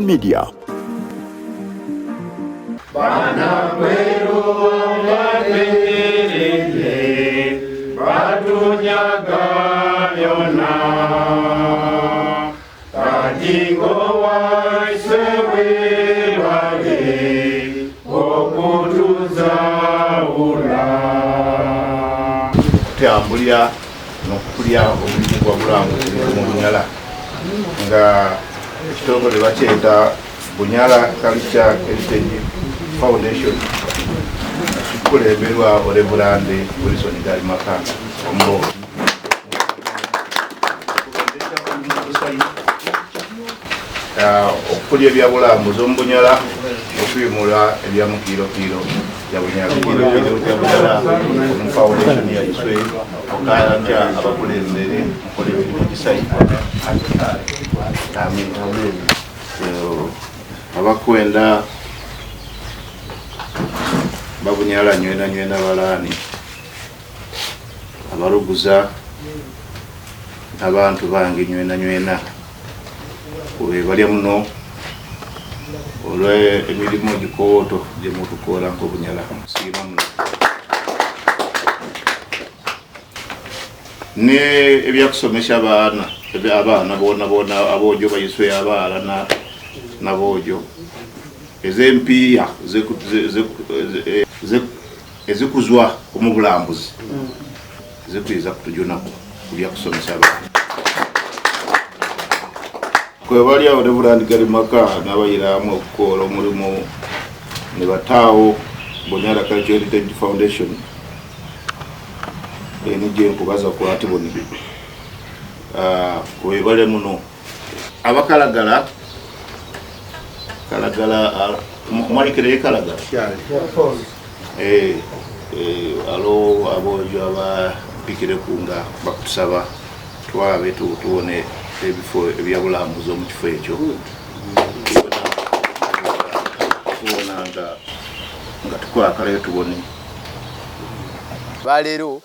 Media. Okutumbula n'okukulya obulimu bwa bulambuzi mu Bunyala nga ekitongole bakyeta Bunyala Cultural Foundation kikulemberwa olebulande Wilson Galimaka ombo okukulya ebyabulambuzi omu Bunyala okwimula ebyamukiirokiiro bya Bunyala foundation yaiswe okayanja abakulembere mukola ebintu ebisayi. Abakwenda babunyala nywena balaani abaluguza abantu bange nywena webalya muno olw'emirimu egikooto gye mutukola nk'Obunyala musiima muno ne ebyakusomesya abaana boona aboojo bayiswe abaala n'aboojo ez'empiiya ezikuzwa mu bulambuzi zikwiza kutujunaku ku byakusomesya abaana kwebali awo Reverend Galimaka n'abayiramu okukola omulimu ne bataawo Bunyala Cultural Heritage Foundation nije nkubaza kwati boni kwebale muno abakalagala mwalikire kalagala alo abojo abapikire kunga bakusaba twabe tuone ebifo ebyabulambuzi omu kifo ekyo nga tukwakalayo tubone baleero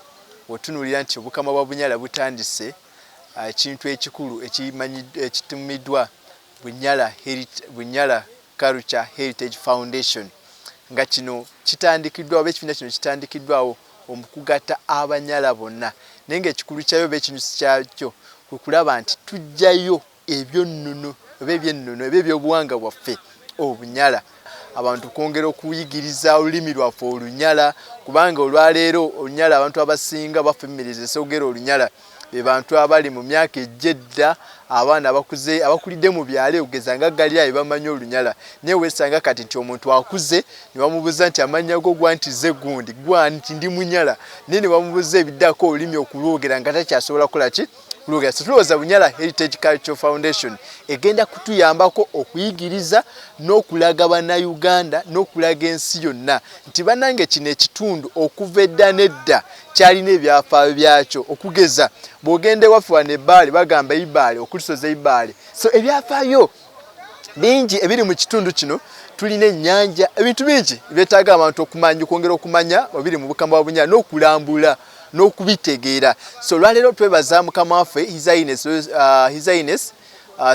otunulira nti obukama bwa Bunyala butandise ekintu ekikulu ekituumiddwa Bunyala Cultural Heritage Foundation nga kino kitandikiddwa oba ekibiina kino kitandikiddwawo omukugatta Abanyala bonna naye ng'ekikulu kyayo oba ekinyusi kyakyo kwe kulaba nti tujjayo ebyonnono oba ebyennono eby'obuwangwa bwaffe Obunyala abantu kwongera okuyigiriza olulimi lwaffe Olunyala kubanga olwaleero Olunyala abantu abasinga bafemiriza esogera Olunyala be bantu abali mu myaka ejjedda abaana abakulidde mu byalo ogeza nga Galirayo bamanyi Olunyala naye wesanga kati nti omuntu akuze ne bamubuza nti amanya go gwanti ze gundi gwanti ndi Munyala naye ne bamubuza ebiddako olulimi okulwogera nga takyasobola kukola ki kulwogera. Tulowooza Bunyala Heritage Cultural Foundation egenda kutuyambako okuyigiriza n'okulaga bannayuganda n'okulaga ensi yonna nti bannange kino ekitundu okuva edda n'edda kyalina ebyafaayo byakyo okugeza bw'ogenda ewaffe wano Ebbaale bagamba Eby'obuwangwa okulisoza Eby'obuwangwa so ebyafaayo bingi ebiri mu kitundu kino tulina ennyanja ebintu bingi byetaaga abantu okumanya okwongera okumanya wabiri mu bukama bwa Bunyala n'okulambula n'okubitegeera. So lwaleero twebaza mukama waffe His Highness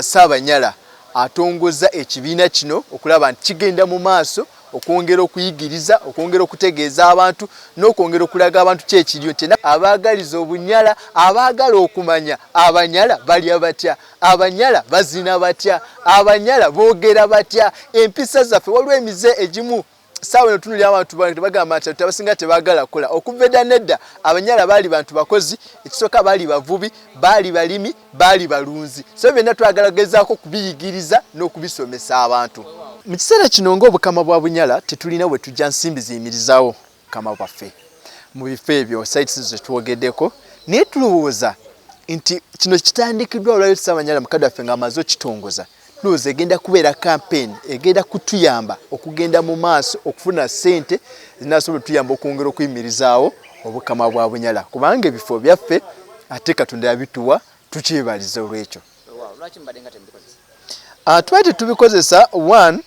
Ssaabanyala Atoongoza ekibiina kino okulaba nti kigenda mu maaso okwongera okuyigiriza okwongera okutegeeza abantu n'okwongera okulaga abantu kyekiriyo nti abaagaliza Obunyala abaagala okumanya Abanyala balya batya Abanyala bazina batya Abanyala boogera batya empisa zaffe waliwo emize egimu sawa notunuli abantu bagamba nti abasinga tebaagala kola okuva edda n'edda Abanyala baali bantu bakozi ekisooka baali bavubi baali balimi baali balunzi so byonna twagalagezaako kubiyigiriza n'okubisomesa abantu. Mu kiseera kino ng'obukama bwa Bunyala tetulina bwe tujja nsimbi ziyimirizaawo bukama bwaffe mu bifo ebyo sites ze twogeddeko naye tulowooza nti kino kitandikiddwa olwaleero Ssaabanyala mukadde waffe ng'amaze okitongoza tulowooza egenda kubeera campaign egenda kutuyamba okugenda mu maaso okufuna ssente zinaasobola otuyamba okwongera okuyimirizaawo obukama bwa Bunyala kubanga ebifo byaffe ate Katonda yabituwa tukyebaliza olw'ekyo. Twali tubikozesa one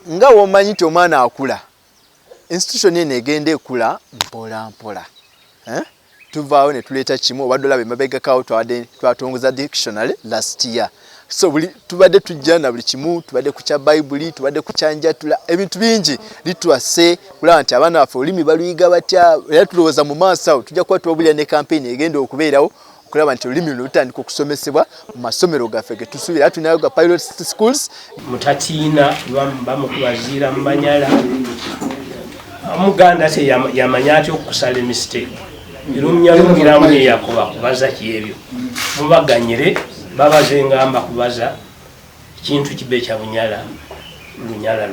nga womanyi nti omwana akula institution eno egenda ekula mpola mpola tuvaawo ne tuleeta kimu obadde olaba emabegakawo twatongoza dictionary last year so buli tubadde tujja na buli kimu tubadde ku kya Bayibuli tubadde ku kyanjatula ebintu bingi litwase kulaba nti abaana baffe olulimi baluyiga batya era tulowooza mu maaso awo tujja kuba tubabulira ne kampeyini egenda okubeerawo okulaba nti olulimi luno lutandika okusomesebwa mu masomero gaffe ge tusuubira tulinayo ga pilot schools. Mutatiina bamukubaziira mu Banyala omuganda te yamanya atya okusala emistake irumyalumiramu neyakuba kubaza kyebyo mubaganyire babaze ngamba kubaza ekintu kibe kya Bunyala Bunyala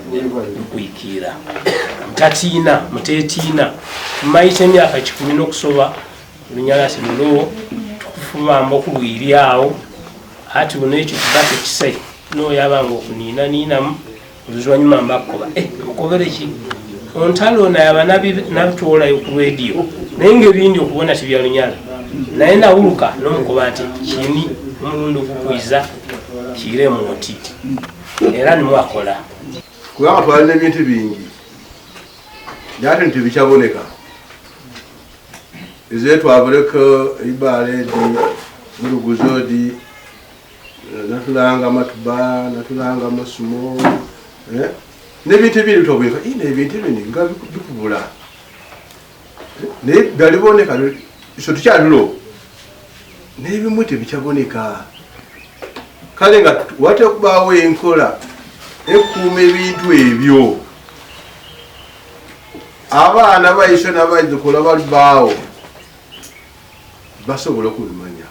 lukuyikiira mutatiina mutetiina mmaite emyaka 10 n'okusoba Bunyala simulo tukufumamba okulwiryawo ati buno ekyo kibate kisai noyabanga okuniinaniinamu oluvanyuma mbakukoba mukobere ki ontalo nayaba nabitwolayo ku radio naye ng'ebindi okubona tibya Bunyala naye nawuluka n'omukoba nti kini omulundi okukwiza kire muti era nimwakola kubanga twalina ebintu bingi nate nti bikyaboneka ezo twabaleka ibaledi muluguzodi natulanga matuba natulanga masumo n'ebintu ebindi tobweka ebintu ebindi nga bikubula naye byaliboneka iso tukyalulo n'ebimu tebikyaboneka kale nga wate okubaawo enkola ekuuma ebintu ebyo abaana baisho n'abazzukulu balibaawo basobola okubimanya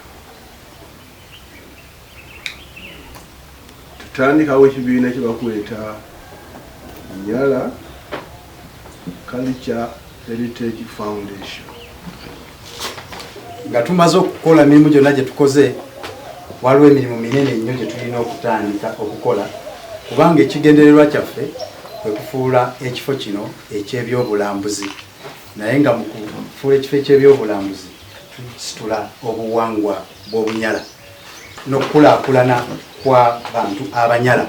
tutandikawo ekibiina kyebakweta Bunyala Cultural Heritage Foundation. Nga tumaze okukola emirimu gyonna gye tukoze waliwo emirimu minene nnyo gye tulina okutandika okukola kubanga ekigendererwa kyaffe kwe kufuula ekifo kino eky'ebyobulambuzi naye nga mu kufuula ekifo eky'ebyobulambuzi tusitula obuwangwa bw'Obunyala n'okukulaakulana kwa bantu Abanyala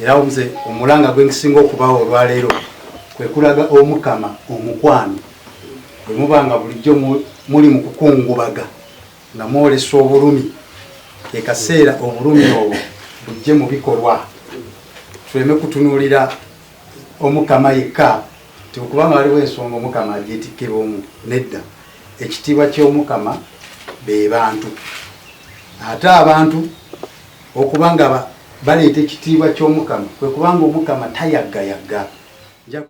era omuze omulanga gwenkisinga okubaawo olwaleero kwe kulaga omukama omukwano bwe mubanga bulijjo muli mu kukungubaga nga mwolesa obulumi ekaseera obulumi obwo bujje mu bikolwa tuleme kutunuulira omukama yekka tikubanga waliwo ensonga omukama agyetikkira omu nedda ekitiibwa ky'omukama be bantu ate abantu okubanga baleeta ekitiibwa ky'omukama kwe kubanga omukama tayaggayaga